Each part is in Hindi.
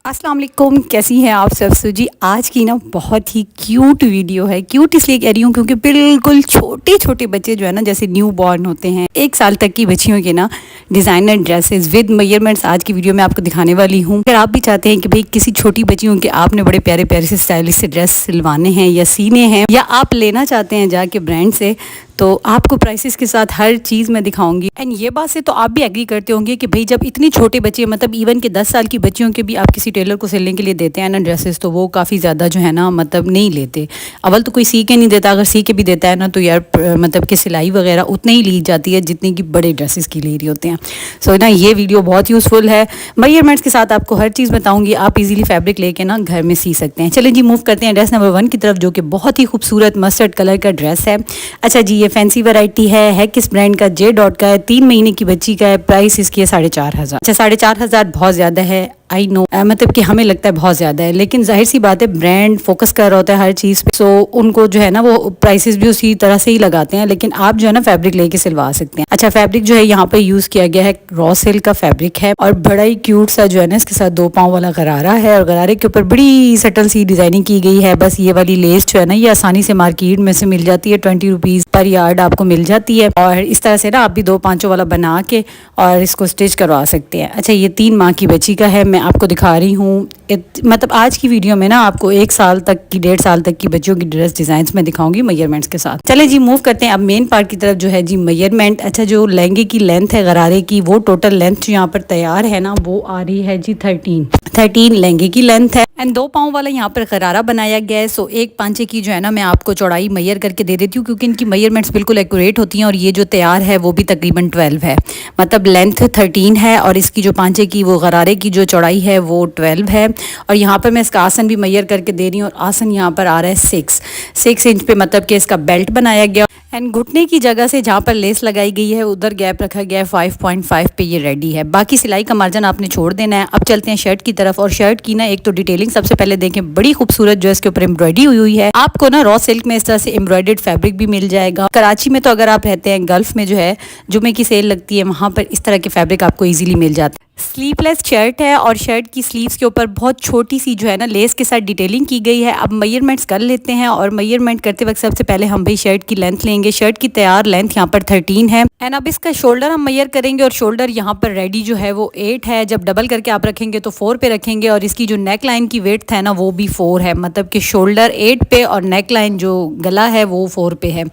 अस्सलाम वालेकुम, कैसी हैं आप सब। जी आज की ना बहुत ही क्यूट वीडियो है। क्यूट इसलिए कह रही हूँ क्योंकि बिल्कुल छोटे छोटे बच्चे जो है ना, जैसे न्यू बॉर्न होते हैं, 1 साल तक की बच्चियों के ना डिज़ाइनर ड्रेसेस विद मेजरमेंट्स आज की वीडियो में आपको दिखाने वाली हूँ। अगर आप भी चाहते हैं कि भाई किसी छोटी बच्चियों के आपने बड़े प्यारे प्यारे से स्टाइलिश से ड्रेस सिलवाने हैं या सीने हैं, या आप लेना चाहते हैं जाके ब्रांड से, तो आपको प्राइसेस के साथ हर चीज़ मैं दिखाऊंगी। एंड ये बात से तो आप भी एग्री करते होंगे कि भाई जब इतनी छोटे बच्चे, मतलब इवन के 10 साल की बच्चियों के भी आप किसी टेलर को सिलने के लिए देते हैं ना ड्रेसेस, तो वो काफ़ी ज़्यादा जो है ना मतलब नहीं लेते। अव्वल तो कोई सी के नहीं देता, अगर सी के भी देता है ना तो यार मतलब कि सिलाई वगैरह उतनी ही ली जाती है जितनी कि बड़े ड्रेसेस की ले रही होते हैं। सो ना ये वीडियो बहुत यूज़फुल है। मेजरमेंट्स के साथ आपको हर चीज़ बताऊँगी, आप इजीली फैब्रिक लेके ना घर में सी सकते हैं। चलिए जी मूव करते हैं ड्रेस नंबर 1 की तरफ, जो कि बहुत ही खूबसूरत मस्टर्ड कलर का ड्रेस है। अच्छा जी, ये फैंसी वैरायटी है किस ब्रांड का, जे डॉट का है, 3 महीने की बच्ची का है। प्राइस इसकी है 4,500। अच्छा 4,500 बहुत ज़्यादा है, आई नो, मतलब कि हमें लगता है बहुत ज़्यादा है, लेकिन जाहिर सी बात है ब्रांड फोकस कर रहा होता है हर चीज़ पे, सो उनको जो है ना वो प्राइसेस भी उसी तरह से ही लगाते हैं। लेकिन आप जो है ना फैब्रिक लेके सिलवा सकते हैं। अच्छा फैब्रिक जो है यहाँ पे यूज़ किया गया है रॉ सिल्क का फैब्रिक है, और बड़ा ही क्यूट सा जो है ना इसके साथ 2 पाँव वाला गरारा है, और गरारे के ऊपर बड़ी सटल सी डिजाइनिंग की गई है। बस ये वाली लेस जो है ना ये आसानी से मार्केट में से मिल जाती है, 20 रुपीज़ पर यार्ड आपको मिल जाती है। और इस तरह से ना आप भी 2 पाँचों वाला बना के और इसको स्टिच करवा सकते हैं। अच्छा ये 3 माह की बच्ची का है, मैं आपको दिखा रही हूँ। मतलब आज की वीडियो में ना आपको 1 साल तक की 1.5 साल तक की बच्चियों की ड्रेस डिजाइन में दिखाऊंगी मेजरमेंट्स के साथ। चले जी मूव करते हैं अब मेन पार्ट की तरफ, जो है जी मेजरमेंट। अच्छा जो लहंगे की लेंथ है गरारे की, वो टोटल लेंथ जो यहाँ पर तैयार है ना वो आ रही है जी 13 लहंगे की लेंथ है। एंड 2 पाँव वाला यहाँ पर गरारा बनाया गया है। सो एक पांचे की जो है ना मैं आपको चौड़ाई मैयर करके दे देती हूँ, क्योंकि इनकी मेजरमेंट्स बिल्कुल एक्यूरेट होती हैं। और ये जो तैयार है वो भी तकरीबन 12 है, मतलब लेंथ 13 है, और इसकी जो पांचे की वो गरारे की जो चौड़ाई है वो 12 है। और यहाँ पर मैं इसका आसन भी मैयर करके दे रही हूँ, और आसन यहाँ पर आ रहा है 6 इंच पे, मतलब कि इसका बेल्ट बनाया गया। एंड घुटने की जगह से जहाँ पर लेस लगाई गई है उधर गैप रखा गया है 5.5 पे, ये रेडी है। बाकी सिलाई का मार्जिन आपने छोड़ देना है। अब चलते हैं शर्ट की तरफ, और शर्ट की ना एक तो डिटेलिंग सबसे पहले देखें, बड़ी खूबसूरत जो इसके ऊपर एम्ब्रॉयडरी हुई है। आपको ना रॉ सिल्क में इस तरह से एम्ब्रॉयडर्ड फैब्रिक भी मिल जाएगा। कराची में तो अगर आप रहते हैं, गल्फ में जो है जुमे की सेल लगती है, वहाँ पर इस तरह के फैब्रिक आपको ईजिली मिल जाता है। स्लीवलेस शर्ट है, और शर्ट की स्लीव्स के ऊपर बहुत छोटी सी जो है ना लेस के साथ डिटेलिंग की गई है। अब मेजरमेंट्स कर लेते हैं, और मेजरमेंट करते वक्त सबसे पहले हम भाई शर्ट की लेंथ लेंगे। शर्ट की तैयार लेंथ यहाँ पर 13 है। एंड अब इसका शोल्डर हम मेजर करेंगे, और शोल्डर यहाँ पर रेडी जो है वो 8 है। जब डबल करके आप रखेंगे तो 4 पे रखेंगे, और इसकी जो नेक लाइन की वेट है ना वो भी 4 है, मतलब कि शोल्डर 8 पे और नेक लाइन जो गला है वो 4 पे है।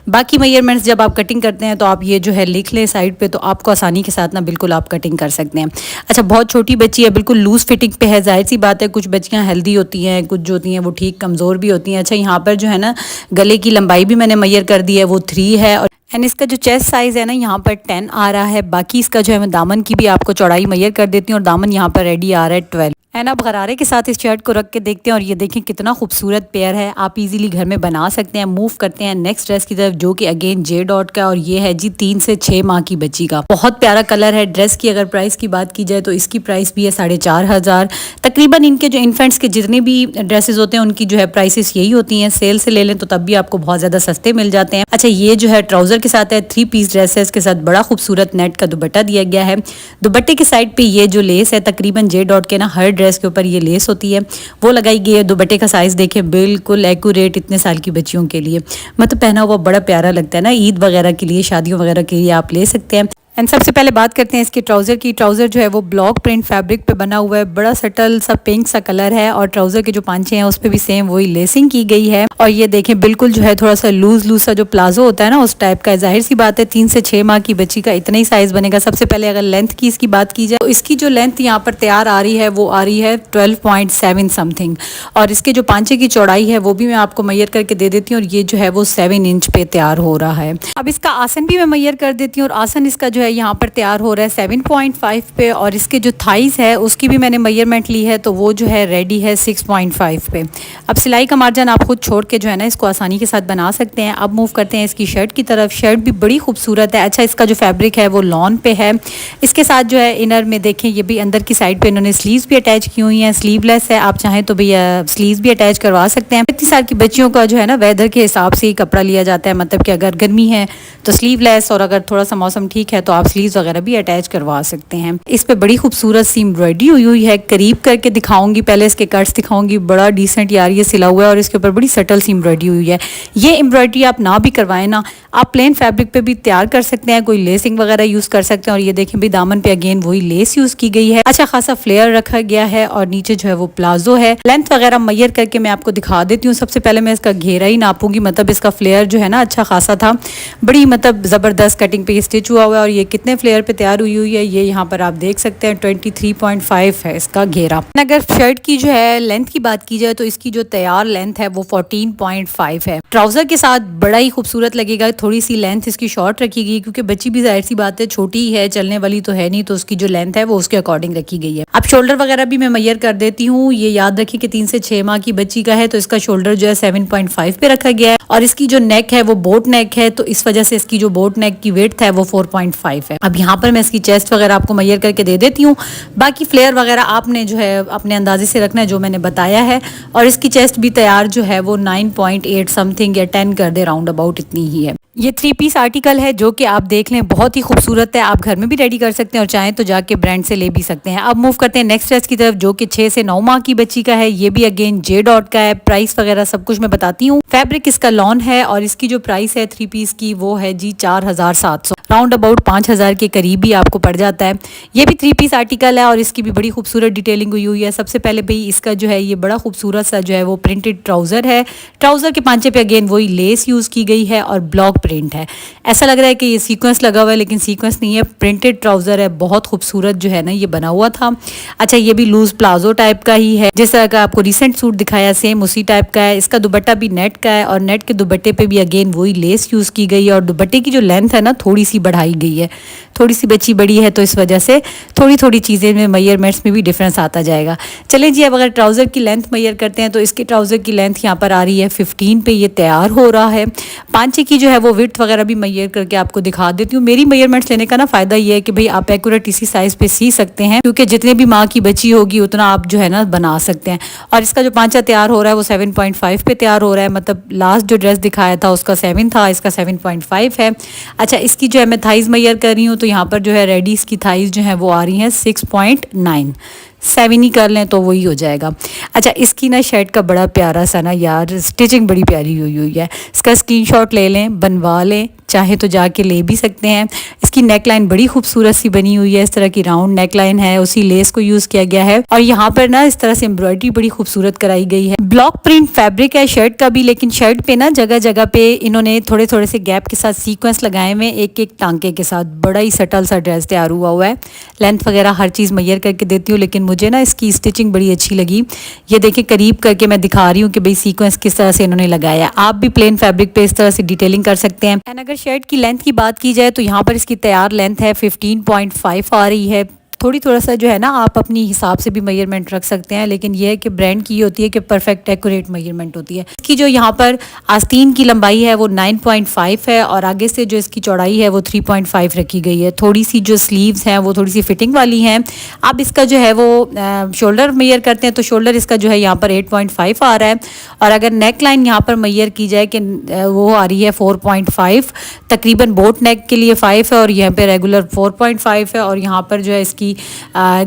बाकी मेजरमेंट्स जब आप कटिंग करते हैं तो आप ये जो है लिख लें साइड पे, तो आपको आसानी के साथ ना बिल्कुल आप कटिंग कर सकते हैं। अच्छा बहुत छोटी बच्ची है, बिल्कुल लूज फिटिंग पे है। जाहिर सी बात है कुछ बच्चियां हेल्दी होती हैं, कुछ जो होती हैं वो ठीक कमज़ोर भी होती हैं। अच्छा यहाँ पर जो है ना गले की लंबाई भी मैंने मेजर कर दी है, वो 3 है। और एंड इसका जो चेस्ट साइज़ है ना यहाँ पर 10 आ रहा है। बाकी इसका जो है मैं दामन की भी आपको चौड़ाई मेजर कर देती हूँ, और दामन यहाँ पर रेडी आ रहा है 12। एंड अब गरारे के साथ इस शर्ट को रख के देखते हैं, और ये देखें कितना खूबसूरत पेयर है, आप इजीली घर में बना सकते हैं। मूव करते हैं नेक्स्ट ड्रेस की तरफ, जो कि अगेन जे डॉट का, और ये है जी 3 से 6 माह की बच्ची का। बहुत प्यारा कलर है। ड्रेस की अगर प्राइस की बात की जाए तो इसकी प्राइस भी है 4,500। तकरीबन इनके जो इन्फेंट्स के जितने भी ड्रेसेस होते हैं उनकी जो है प्राइसेस यही होती हैं। सेल से ले लें तो तब भी आपको बहुत ज़्यादा सस्ते मिल जाते हैं। अच्छा ये जो है ट्राउज़र के साथ है, 3 पीस ड्रेस है, इसके साथ बड़ा खूबसूरत नेट का दुपट्टा दिया गया है। दुपट्टे के साइड पे ये जो लेस है, तकरीबन जे डॉट के ना हर ड्रेस के ऊपर ये लेस होती है वो लगाई गई है। दुपट्टे का साइज देखें बिल्कुल एक्यूरेट इतने साल की बच्चियों के लिए, मतलब पहना हुआ बड़ा प्यारा लगता है ना, ईद वगैरह के लिए, शादियों वगैरह के लिए आप ले सकते हैं। एंड सबसे पहले बात करते हैं इसके ट्राउज़र की। ट्राउज़र जो है वो ब्लॉक प्रिंट फैब्रिक पे बना हुआ है, बड़ा सटल सा पिंक सा कलर है, और ट्राउज़र के जो पांचे हैं उस पर भी सेम वही लेसिंग की गई है। और ये देखें बिल्कुल जो है थोड़ा सा लूज सा जो प्लाजो होता है ना उस टाइप का है। जाहिर सी बात है 3 से 6 माह की बच्ची का इतना ही साइज़ बनेगा। सबसे पहले अगर लेंथ की इसकी बात की जाए तो इसकी जो लेंथ यहाँ पर तैयार आ रही है वो आ रही है 12.7 समथिंग, और इसके जो पांचे की चौड़ाई है वो भी मैं आपको मैयर करके दे देती हूँ, और ये जो है वो 7 इंच पे तैयार हो रहा है। अब इसका आसन भी मैं मैयर कर देती हूँ, और आसन इसका जो है यहाँ पर तैयार हो रहा है 7.5 पे, और इसके जो थाइस है उसकी भी मैंने मेजरमेंट ली है, तो वो जो है रेडी है 6.5 पे। अब सिलाई का मार्जिन आप खुद छोड़ के जो है ना इसको आसानी के साथ बना सकते हैं। अब मूव करते हैं इसकी शर्ट की तरफ। शर्ट भी बड़ी खूबसूरत है। अच्छा इसका जो फैब्रिक है वो लॉन पे है। इसके साथ जो है इनर में देखें ये भी अंदर की साइड पे इन्होंने स्लीव्स भी अटैच की हुई हैं, स्लीवलेस है, आप चाहें तो भैया स्लीव्स भी अटैच करवा सकते हैं। इतनी साल की बच्चियों का जो है ना वेदर के हिसाब से ही कपड़ा लिया जाता है, मतलब कि अगर गर्मी है तो स्लीवलेस, और अगर थोड़ा सा मौसम ठीक है तो आप स्लीव्स वगैरह भी अटैच करवा सकते हैं। इस पे बड़ी खूबसूरत सी एम्ब्रॉयडरी हुई है, करीब करके दिखाऊंगी, पहले इसके कट्स दिखाऊंगी। बड़ा डिसेंट यार ये सिला हुआ है और इसके ऊपर बड़ी सटल सी एम्ब्रॉयडरी हुई है। ये एम्ब्रॉयडरी आप ना भी करवाएं ना, आप प्लेन फैब्रिक पे भी तैयार कर सकते हैं, कोई लेसिंग वगैरह यूज कर सकते हैं। और ये देखें भी दामन पे अगेन वही लेस यूज की गई है, अच्छा खासा फ्लेयर रखा गया है और नीचे जो है वो प्लाजो है। लेंथ वगैरह मैयर करके मैं आपको दिखा देती हूँ। सबसे पहले मैं इसका घेरा ही नापूंगी, मतलब इसका फ्लेयर जो है ना अच्छा खासा था, बड़ी मतलब जबरदस्त कटिंग पे स्टिच हुआ हुआ है। और ये कितने फ्लेयर पे तैयार हुई है ये यहाँ पर आप देख सकते हैं, 23.5 है इसका घेरा। अगर शर्ट की जो है लेंथ की बात की जाए तो इसकी जो तैयार लेंथ है वो 14.5 है। ट्राउजर के साथ बड़ा ही खूबसूरत लगेगा। थोड़ी सी लेंथ इसकी शॉर्ट रखी गई क्योंकि बच्ची भी जाहिर सी बात है छोटी ही है, चलने वाली तो है नहीं, तो उसकी जो लेंथ है वो उसके अकॉर्डिंग रखी गई है। अब शोल्डर वगैरह भी मैं मैयर कर देती हूँ। ये याद रखिए कि 3 से 6 माह की बच्ची का है, तो इसका शोल्डर जो है 7.5 पे रखा गया है। और इसकी जो नेक है वो बोट नेक है, तो इस वजह से इसकी जो बोट नेक की वेट है वो 4.5 है। अब यहाँ पर मैं इसकी चेस्ट वगैरह आपको मैयर करके दे देती हूँ। बाकी फ्लेयर वगैरह आपने जो है अपने अंदाजे से रखना है जो मैंने बताया है। और इसकी चेस्ट भी तैयार जो है वो 9.8 समथिंग या 10 कर दे, राउंड अबाउट इतनी ही है। ये 3 पीस आर्टिकल है जो कि आप देख लें बहुत ही खूबसूरत है। आप घर में भी रेडी कर सकते हैं और चाहें तो जाके ब्रांड से ले भी सकते हैं। अब मूव करते हैं नेक्स्ट ड्रेस की तरफ जो कि 6 से 9 माह की बच्ची का है। ये भी अगेन जे डॉट का है। प्राइस वगैरह सब कुछ मैं बताती हूँ। फैब्रिक इसका लॉन है और इसकी जो प्राइस है 3 पीस की वो है जी 4700, राउंड अबाउट 5000 के करीब ही आपको पड़ जाता है। ये भी 3 पीस आर्टिकल है और इसकी भी बड़ी खूबसूरत डिटेलिंग हुई है। सबसे पहले भाई इसका जो है ये बड़ा खूबसूरत सा जो है वो प्रिंटेड ट्राउजर है। ट्राउजर के पांचे पे अगेन वही लेस यूज की गई है और ब्लॉक प्रिंट है। ऐसा लग रहा है कि ये सीक्वेंस लगा हुआ है लेकिन सीक्वेंस नहीं है, प्रिंटेड ट्राउजर है। बहुत खूबसूरत जो है ना ये बना हुआ था। अच्छा ये भी लूज प्लाजो टाइप का ही है, जिस तरह का आपको रिसेंट सूट दिखाया सेम उसी टाइप का है। इसका दुपट्टा भी नेट का है और नेट के दुपट्टे पे भी अगेन वही लेस यूज की गई है। और दुपट्टे की जो लेंथ है ना थोड़ी सी बढ़ाई गई है, थोड़ी सी बच्ची बड़ी है तो इस वजह से थोड़ी थोड़ी चीज़ें में मेजरमेंट्स में भी डिफरेंस आता जाएगा। चलें जी अब अगर ट्राउज़र की लेंथ मेजर करते हैं तो इसके ट्राउज़र की लेंथ यहाँ पर आ रही है 15 पे, ये तैयार हो रहा है। पांचे की जो है वो विड्थ वगैरह भी मेजर करके आपको दिखा देती हूँ। मेरी मेजरमेंट्स लेने का ना फ़ायदा ये है कि भाई आप एक्यूरेट इसी साइज़ पे सी सकते हैं, क्योंकि जितने भी माँ की बच्ची होगी उतना आप जो है ना बना सकते हैं। और इसका जो पांचा तैयार हो रहा है वो 7.5 पे तैयार हो रहा है, मतलब लास्ट जो ड्रेस दिखाया था उसका 7 था, इसका 7.5 है। अच्छा इसकी जो है मैं थाइज़ मेजर कर रही हूँ तो यहाँ पर जो है रेडी इसकी थाइज़ जो है वो आ रही हैं 6.9, 7 ही कर लें तो वही हो जाएगा। अच्छा इसकी ना शर्ट का बड़ा प्यारा सा ना यार स्टिचिंग बड़ी प्यारी हुई है। इसका स्क्रीनशॉट ले लें, बनवा लें, चाहे तो जाके ले भी सकते हैं। इसकी नेकलाइन बड़ी खूबसूरत सी बनी हुई है, इस तरह की राउंड नेकलाइन है, उसी लेस को यूज़ किया गया है। और यहाँ पर ना इस तरह से एम्ब्रॉयडरी बड़ी खूबसूरत कराई गई है। ब्लॉक प्रिंट फैब्रिक है शर्ट का भी, लेकिन शर्ट पे ना जगह जगह पे इन्होंने थोड़े थोड़े से गैप के साथ सीक्वेंस लगाए हुए, एक एक टांके के साथ। बड़ा ही सटल सा ड्रेस तैयार हुआ है। लेंथ वगैरह हर चीज़ मैयर करके देती हूँ, लेकिन मुझे ना इसकी स्टिचिंग बड़ी अच्छी लगी। ये देखिए करीब करके मैं दिखा रही हूँ कि भाई सीक्वेंस किस तरह से इन्होंने लगाया। आप भी प्लेन फैब्रिक पे इस तरह से डिटेलिंग कर सकते हैं। एंड अगर शर्ट की लेंथ की बात की जाए तो यहाँ पर इसकी तैयार लेंथ है 15.5 आ रही है। थोड़ा सा जो है ना आप अपनी हिसाब से भी मेजरमेंट रख सकते हैं, लेकिन यह है कि ब्रांड की होती है कि परफेक्ट एक्यूरेट मेजरमेंट होती है। इसकी जो यहाँ पर आस्तीन की लंबाई है वो 9.5 है और आगे से जो इसकी चौड़ाई है वो 3.5 रखी गई है। थोड़ी सी जो स्लीव्स हैं वो थोड़ी सी फिटिंग वाली हैं। अब इसका जो है वो शोल्डर मेजर करते हैं तो शोल्डर इसका जो है यहाँ पर 8.5 आ रहा है। और अगर नेक लाइन यहाँ पर मेजर की जाए कि वो आ रही है 4.5, तकरीबन बोट नेक के लिए 5 है और यहाँ पे रेगुलर 4.5 है। और यहाँ पर जो है इसकी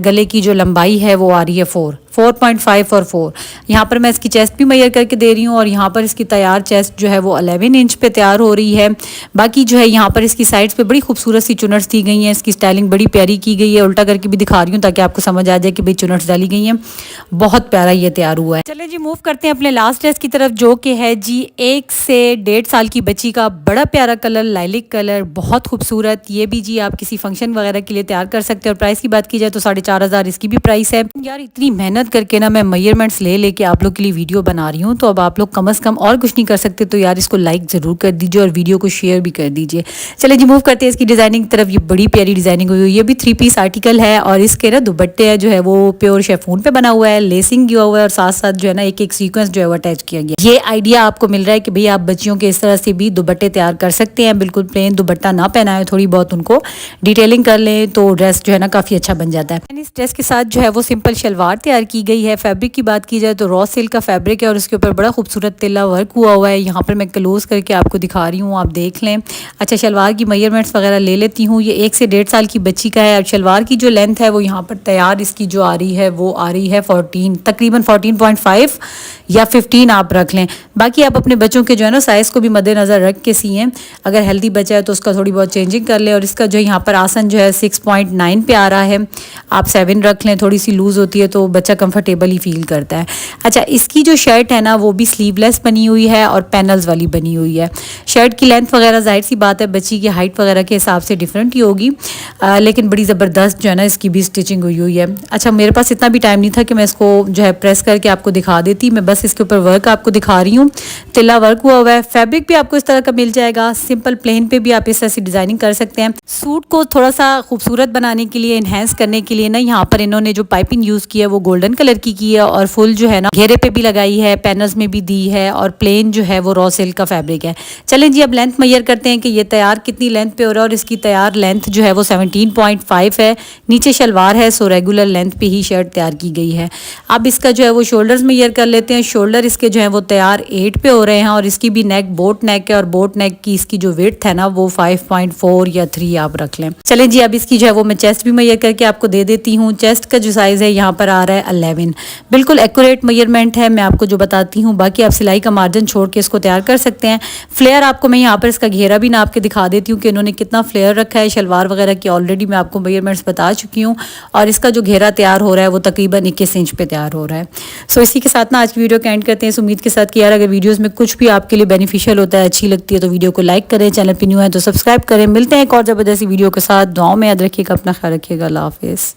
गले की जो लंबाई है वो आ रही है 4.5 और 4। यहाँ पर मैं इसकी चेस्ट भी मेजर करके दे रही हूँ और यहाँ पर इसकी तैयार चेस्ट जो है वो 11 इंच पे तैयार हो रही है। बाकी जो है यहाँ पर इसकी साइड्स पे बड़ी खूबसूरत सी चुनट्स दी गई हैं। इसकी स्टाइलिंग बड़ी प्यारी की गई है। उल्टा करके भी दिखा रही हूँ ताकि आपको समझ आ जाए कि भाई चुनट्स डाली गई हैं। बहुत प्यारा ये तैयार हुआ है। चलिए जी मूव करते हैं अपने लास्ट ड्रेस की तरफ जो कि है जी 1 से 1.5 साल की बच्ची का। बड़ा प्यारा कलर, लाइलिक कलर, बहुत खूबसूरत। ये भी जी आप किसी फंक्शन वगैरह के लिए तैयार कर सकते हैं। और प्राइस की बात की जाए तो 4500 इसकी भी प्राइस है। यार इतनी मेहनत करके ना मैं मेजरमेंट्स लेके आप लोग के लिए वीडियो बना रही हूँ, तो अब आप लोग कम से कम और कुछ नहीं कर सकते तो यार इसको लाइक ज़रूर कर दीजिए और वीडियो को शेयर भी कर दीजिए। चलिए जी मूव करते हैं इसकी डिज़ाइनिंग की तरफ। ये बड़ी प्यारी डिज़ाइनिंग हुई है। ये भी 3 पीस आर्टिकल है और इसके ना दुपट्टे है जो है वो प्योर शेफून पे बना हुआ है, लेसिंग किया हुआ है और साथ साथ जो है ना एक एक सीक्वेंस जो है वो अटैच किया गया। ये आइडिया आपको मिल रहा है कि भाई आप बच्चियों के इस तरह से भी दुपट्टे तैयार कर सकते हैं। बिल्कुल प्लेन दुपट्टा ना पहनाए, थोड़ी बहुत उनको डिटेलिंग कर लें तो ड्रेस जो है ना काफ़ी अच्छा बन जाता है। इस ड्रेस के साथ जो है वो सिंपल शलवार तैयार की गई है। फैब्रिक की बात की जाए तो रॉ सिल्क का फैब्रिक है और उसके ऊपर बड़ा खूबसूरत तिल्ला वर्क हुआ है। यहाँ पर मैं क्लोज करके आपको दिखा रही हूँ, आप देख लें। अच्छा, शलवार की मेजरमेंट्स वगैरह ले लेती हूँ। ये 1 से 1.5 साल की बच्ची का है। अब शलवार की जो लेंथ है वो यहाँ पर तैयार इसकी जो आ रही है वो आ रही है 14, तकरीबन 14.5 या 15 आप रख लें। बाकी आप अपने बच्चों के जो है ना साइज़ को भी मद्देनज़र रख के सिएं। अगर हेल्दी बच्चा है तो उसका थोड़ी बहुत चेंजिंग कर लें। और इसका जो यहाँ पर आसन जो है 6.9 पे आ रहा है, आप 7 रख लें। थोड़ी सी लूज़ होती है तो बच्चा कंफर्टेबल ही फील करता है। अच्छा, इसकी जो शर्ट है ना वो भी स्लीवलेस बनी हुई है और पैनल्स वाली बनी हुई है। शर्ट की लेंथ वगैरह जाहिर सी बात है बच्ची की हाइट वगैरह के हिसाब से डिफरेंट ही होगी, लेकिन बड़ी ज़बरदस्त जो है ना इसकी भी स्टिचिंग हुई हुई है। अच्छा, मेरे पास इतना भी टाइम नहीं था कि मैं इसको जो है प्रेस करके आपको दिखा देती। मैं बस इसके ऊपर वर्क आपको दिखा रही हूँ। तिल्ला वर्क हुआ हुआ है। फैब्रिक भी आपको इस तरह का मिल जाएगा। सिंपल प्लेन पे भी आप इस तरह से डिज़ाइनिंग कर सकते हैं। सूट को थोड़ा सा खूबसूरत बनाने के लिए, इन्हेंस करने के लिए ना यहाँ पर इन्होंने जो पाइपिंग यूज़ की है वो गोल्डन कलर की है और फुल जो है ना घेरे पे भी लगाई है, पैनल्स में भी दी है और प्लेन जो है वो रॉ सिल्क का फैब्रिक है। चलें जी, अब लेंथ मेजर करते हैं कि ये तैयार कितनी लेंथ पे हो रहा है। और इसकी तैयार लेंथ जो है वो 17.5 है। नीचे शलवार है, सो रेगुलर लेंथ पे ही शर्ट तैयार की गई है। अब इसका जो है वो शोल्डर्स मेजर कर लेते हैं। शोल्डर इसके जो है वो तैयार 8 पे हो रहे हैं और इसकी भी नेक बोट नेक है और बोट नेक की इसकी जो विड्थ है ना वो 5.4 या 3 आप रख लें। चलें जी, अब इसकी जो है वो मैं चेस्ट भी मेजर करके आपको दे देती हूँ। चेस्ट का जो साइज़ है यहाँ पर आ रहा है 11। बिल्कुल एक्यूरेट मेजरमेंट है, मैं आपको जो बताती हूँ। बाकी आप सिलाई का मार्जिन छोड़ के इसको तैयार कर सकते हैं। फ्लेयर आपको मैं यहाँ पर इसका घेरा भी नाप के दिखा देती हूँ कि इन्होंने कितना फ्लेयर रखा है। शलवार वगैरह की ऑलरेडी मैं आपको मेजरमेंट्स बता चुकी हूँ और इसका जो घेरा तैयार हो रहा है वो तकरीबन 21 इंच पे तैयार हो रहा है। सो इसी के साथ ना आज की वीडियो को एंड करते हैं इस उम्मीद के साथ कि यार अगर वीडियोस में कुछ भी आपके लिए बेनिफिशियल होता है, अच्छी लगती है तो वीडियो को लाइक करें, चैनल पर न्यू है तो सब्सक्राइब करें। मिलते हैं एक और ज़बरदस्ती वीडियो के साथ। दुआओं में याद रखिएगा, अपना ख्याल रखिएगा। अल्लाह हाफिज़।